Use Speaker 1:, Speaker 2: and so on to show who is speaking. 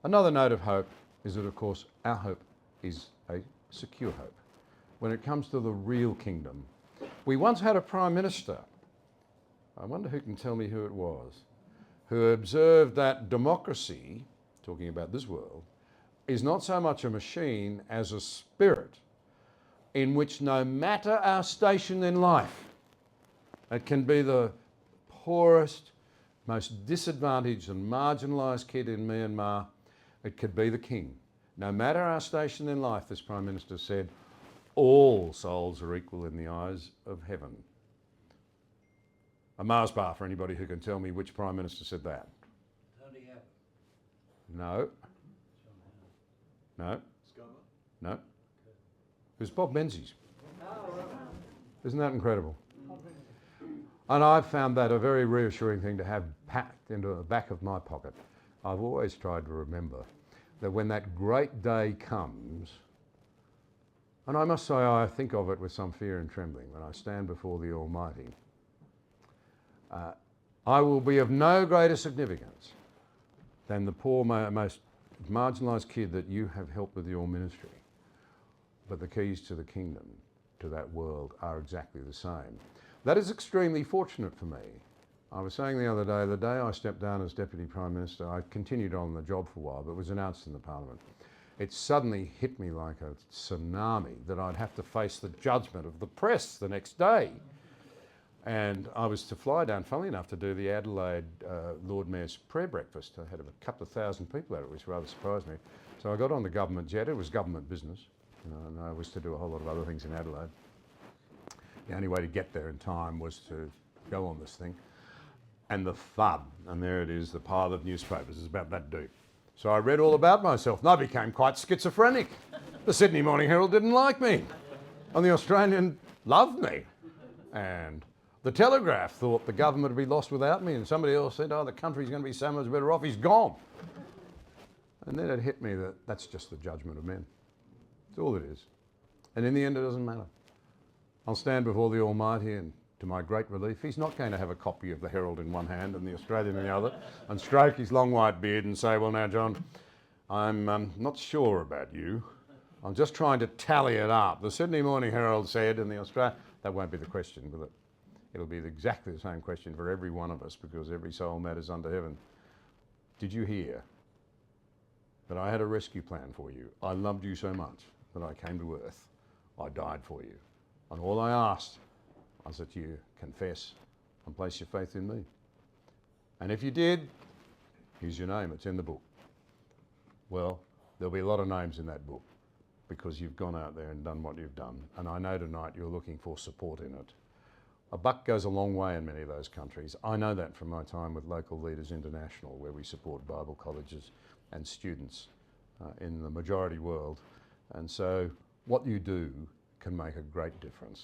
Speaker 1: Another note of hope is that, of course, our hope is a secure hope. When it comes to the real kingdom, we once had a Prime Minister, I wonder who can tell me who it was, who observed that democracy, talking about this world, is not so much a machine as a spirit in which no matter our station in life, it can be the poorest, most disadvantaged and marginalised kid in Myanmar, it could be the king. No matter our station in life, this Prime Minister said, all souls are equal in the eyes of heaven. A Mars bar for anybody who can tell me which Prime Minister said that. No. No. No. It was Bob Menzies. Isn't that incredible? And I've found that a very reassuring thing to have packed into the back of my pocket. I've always tried to remember that when that great day comes, and I must say I think of it with some fear and trembling when I stand before the Almighty, I will be of no greater significance than the poor, most marginalised kid that you have helped with your ministry. But the keys to the kingdom, to that world, are exactly the same. That is extremely fortunate for me. I was saying the day I stepped down as Deputy Prime Minister, I continued on the job for a while, but it was announced in the Parliament. It suddenly hit me like a tsunami that I'd have to face the judgment of the press the next day. And I was to fly down, funnily enough, to do the Adelaide Lord Mayor's prayer breakfast. I had a couple of thousand people at it, which rather surprised me. So I got on the government jet. It was government business, and I was to do a whole lot of other things in Adelaide. The only way to get there in time was to go on this thing. And the FUD, and there it is, the pile of newspapers, is about that deep. So I read all about myself, and I became quite schizophrenic. The Sydney Morning Herald didn't like me, and the Australian loved me. And the Telegraph thought the government would be lost without me, and somebody else said, oh, the country's going to be so much better off, he's gone. And then it hit me that that's just the judgment of men. That's all it is. And in the end, it doesn't matter. I'll stand before the Almighty, and to my great relief, he's not going to have a copy of the Herald in one hand and the Australian in the other, and stroke his long white beard and say, well now, John, I'm not sure about you. I'm just trying to tally it up. The Sydney Morning Herald said, and the Australian, that won't be the question, will it? It'll be exactly the same question for every one of us, because every soul matters under heaven. Did you hear that I had a rescue plan for you? I loved you so much that I came to earth. I died for you. And all I asked was that you confess and place your faith in me. And if you did, here's your name, it's in the book. Well, there'll be a lot of names in that book because you've gone out there and done what you've done. And I know tonight you're looking for support in it. A buck goes a long way in many of those countries. I know that from my time with Local Leaders International, where we support Bible colleges and students in the majority world. And so what you do can make a great difference.